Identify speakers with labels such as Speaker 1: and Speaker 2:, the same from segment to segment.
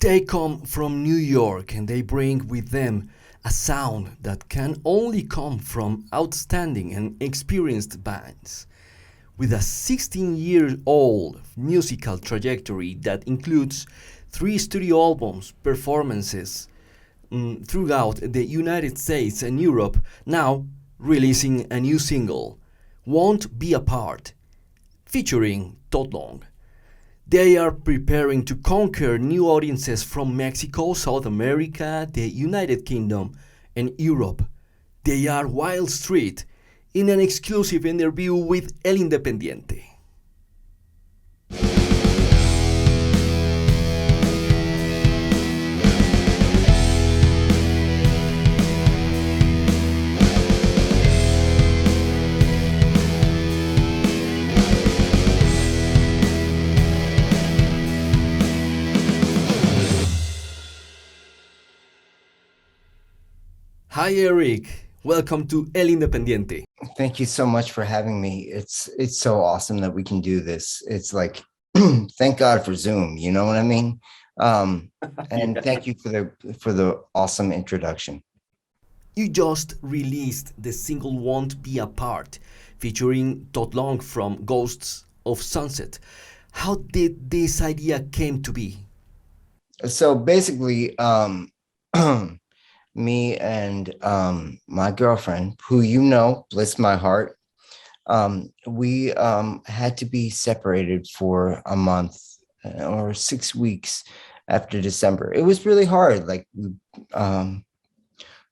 Speaker 1: They come from New York and they bring with them a sound that can only come from outstanding and experienced bands. With a 16-year-old musical trajectory that includes 3 studio albums, performances throughout the United States and Europe, now releasing a new single, Won't Be Apart, featuring Todd Long. They are preparing to conquer new audiences from Mexico, South America, the United Kingdom, and Europe. They are Wildstreet in an exclusive interview with El Independiente. Hi Eric, welcome to El Independiente.
Speaker 2: Thank you so much for having me. It's so awesome that we can do this. It's like thank God for Zoom, you know what I mean? And thank you for the awesome introduction.
Speaker 1: You just released the single Won't Be Apart, featuring Todd Long from Ghosts of Sunset. How did this idea came to be?
Speaker 2: So basically, me and my girlfriend, who you know, bless my heart, we had to be separated for a month or 6 weeks after December. It was really hard. Like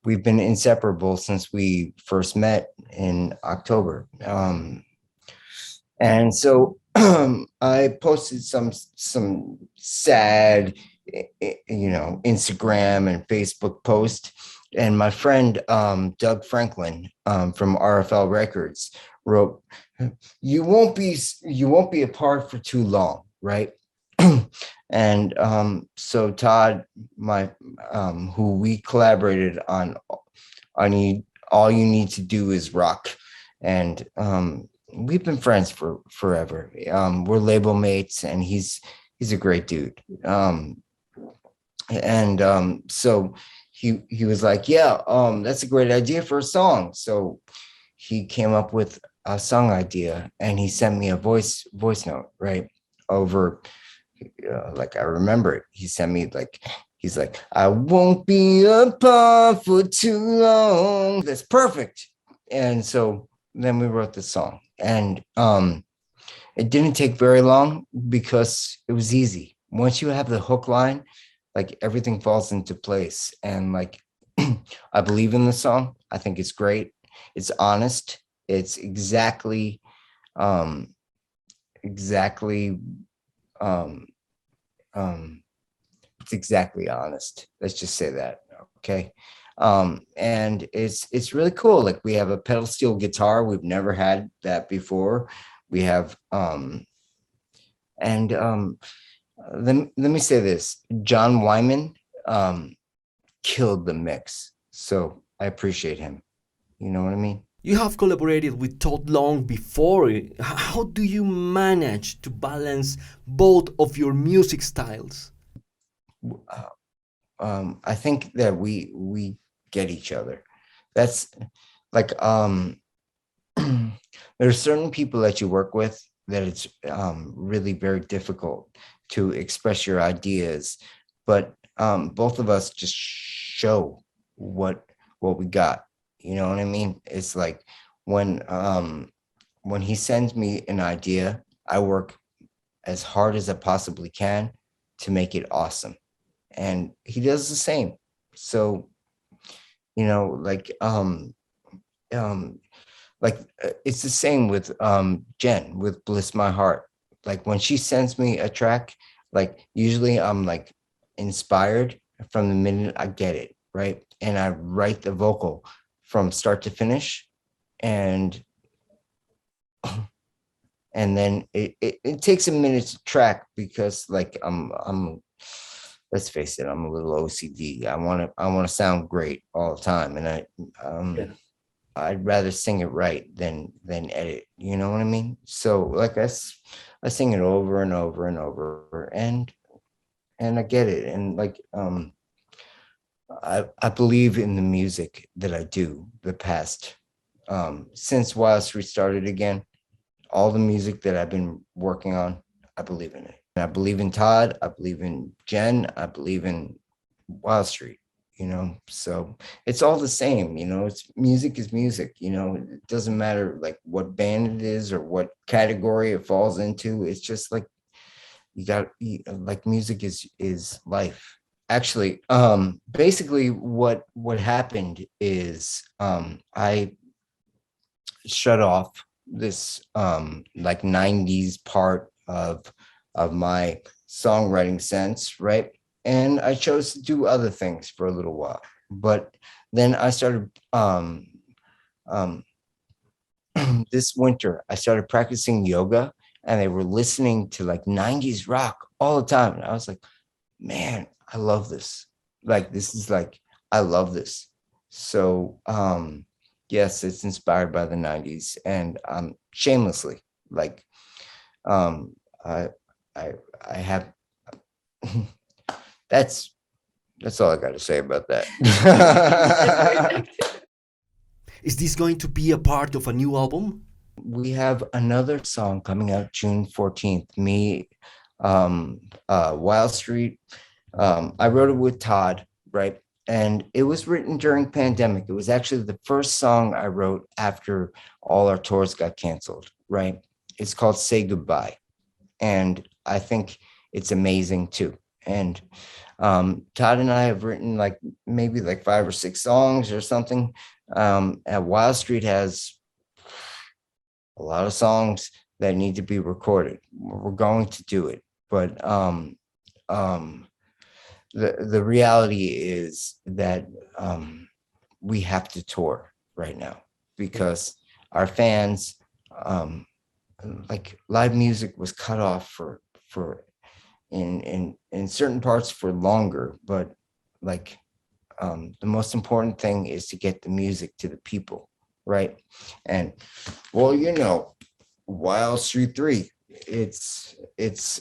Speaker 2: we've been inseparable since we first met in October. And so I posted some sad, Instagram and Facebook post. And my friend, Doug Franklin, from RFL Records wrote, you won't be apart for too long, right? And so Todd, who we collaborated on All You Need to Do Is Rock. And we've been friends for forever. We're label mates, and he's a great dude. So he was like, yeah, that's a great idea for a song. So he came up with a song idea, and he sent me a voice note, right? Over, like, I remember it. He sent me he's like, I won't be apart for too long. That's perfect. And so then we wrote the song, and it didn't take very long because it was easy. Once you have the hook line, like, everything falls into place. And like, I believe in the song. I think it's great. It's honest. It's exactly it's exactly honest. Let's just say that. Okay. And it's really cool. Like, we have a pedal steel guitar. We've never had that before. We have let me say this. John Wyman killed the mix. So I appreciate him. You know what I mean?
Speaker 1: You have collaborated with Todd Long before. How do you manage to balance both of your music styles?
Speaker 2: I think that we get each other. That's like there are certain people that you work with that it's really very difficult to express your ideas, but both of us just show what we got. You know what I mean? It's like when he sends me an idea, I work as hard as I possibly can to make it awesome, and he does the same. So, it's the same with Jen with Bliss My Heart. Like, when she sends me a track, like, usually I'm like inspired from the minute I get it, right? And I write the vocal from start to finish, and then it takes a minute to track because, like, I'm let's face it, I'm a little OCD. I want to sound great all the time, and I'd rather sing it right than edit. You know what I mean? So, like, I sing it over and over and over, and and I get it. And like, I believe in the music that I do. The past, since Wildstreet started again, all the music that I've been working on, I believe in it. And I believe in Todd. I believe in Jen. I believe in Wildstreet. So it's all the same. It's music is music. It doesn't matter like what band it is or what category it falls into. It's just like like music is life. Actually, basically what happened is I shut off this like 90s part of my songwriting sense, right? And I chose to do other things for a little while. But then I started um this winter I started practicing yoga, and they were listening to like 90s rock all the time. And I was like, man, I love this. Like, this is like, I love this. So, yes, it's inspired by the 90s, and shamelessly, like, um, I, I have, that's, that's all I got to say about that.
Speaker 1: Is this going to be a part of a new album?
Speaker 2: We have another song coming out June 14th. Me, Wildstreet. I wrote it with Todd, right? And it was written during pandemic. It was actually the first song I wrote after all our tours got canceled, right? It's called Say Goodbye. And I think it's amazing too. And Todd and I have written like maybe like 5 or 6 songs or something. At Wildstreet has a lot of songs that need to be recorded. We're going to do it, but the reality is that we have to tour right now because our fans, like, live music was cut off for in certain parts for longer, but like the most important thing is to get the music to the people, right? And well, Wildstreet 3, it's it's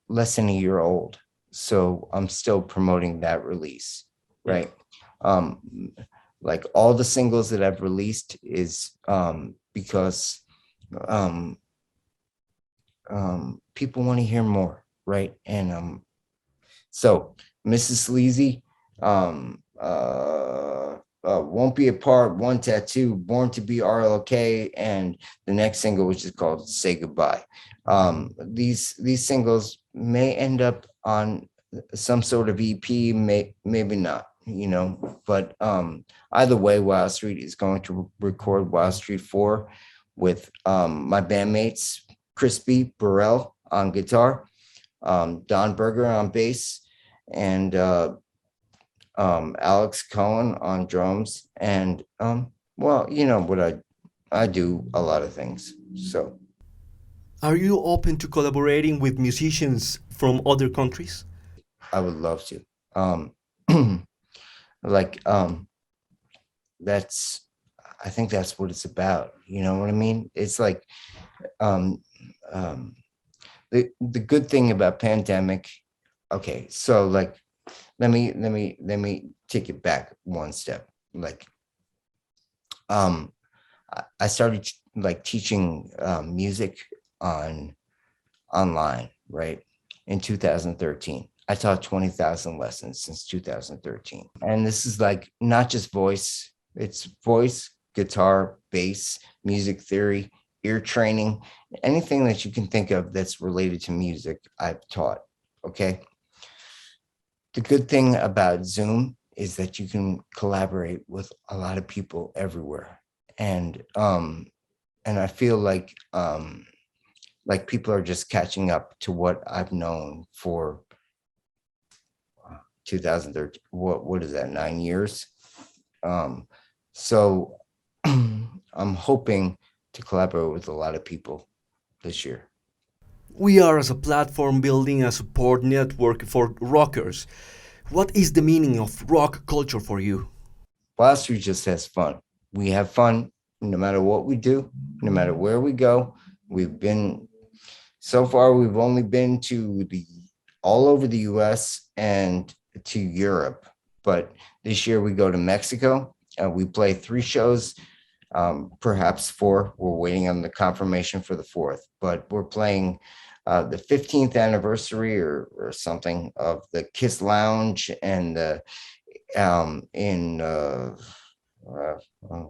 Speaker 2: less than a year old, so I'm still promoting that release, right? Like, all the singles that I've released is because people want to hear more, right? And so Mrs. Sleazy, Won't Be Apart, One Tattoo, Born to Be RLK, and the next single, which is called Say Goodbye. These singles may end up on some sort of EP, maybe not, but either way, Wildstreet is going to record Wildstreet 4 with my bandmates, Crispy Burrell on guitar, Don Berger on bass, and Alex Cohen on drums. And well, what I do a lot of things. So,
Speaker 1: are you open to collaborating with musicians from other countries?
Speaker 2: I would love to. Like, I think that's what it's about. You know what I mean? It's like, the good thing about pandemic. Okay, so like, let me take it back one step. Like, I started like teaching music online, right, in 2013. I taught 20,000 lessons since 2013, and this is like not just voice; it's voice, guitar, bass, music theory, ear training, anything that you can think of that's related to music, I've taught. Okay. The good thing about Zoom is that you can collaborate with a lot of people everywhere. And I feel like people are just catching up to what I've known for 2013. What is that, 9 years? So I'm hoping to collaborate with a lot of people this year.
Speaker 1: We are as a platform building a support network for rockers. What is the meaning of rock culture for you?
Speaker 2: Wildstreet just has fun. We have fun no matter what we do, no matter where we go. We've been So far, we've only been to the all over the US and to Europe. But this year we go to Mexico. We play 3 shows, perhaps 4. We're waiting on the confirmation for the 4th, but we're playing the 15th anniversary or something of the Kiss Lounge and the in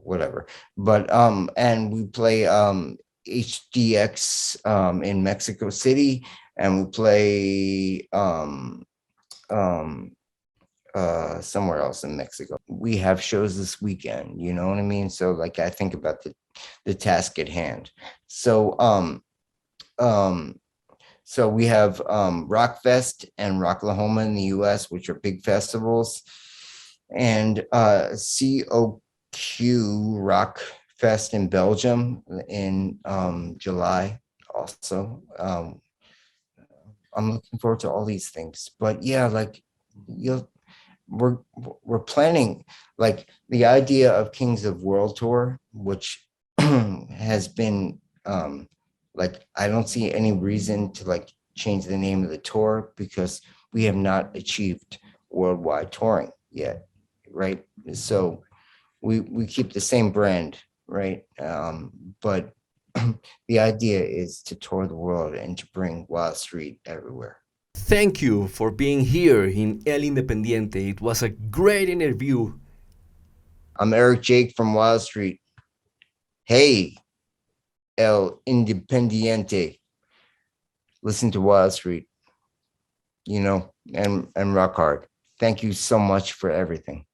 Speaker 2: whatever. But and we play HDX in Mexico City, and we play somewhere else in Mexico. We have shows this weekend, you know what I mean? So like I think about the task at hand. So so we have Rockfest and Rocklahoma in the US, which are big festivals, and COQ Rock Fest in Belgium in July also. I'm looking forward to all these things. But yeah, like you'll we're we're planning like the idea of Kings of World Tour, which has been like I don't see any reason to like change the name of the tour because we have not achieved worldwide touring yet, right? So we keep the same brand, right? But the idea is to tour the world and to bring Wildstreet everywhere.
Speaker 1: Thank you for being here in El Independiente. It was a great interview.
Speaker 2: I'm Eric Jayk from Wildstreet. Hey, El Independiente. Listen to Wildstreet, you know, and rock hard. Thank you so much for everything.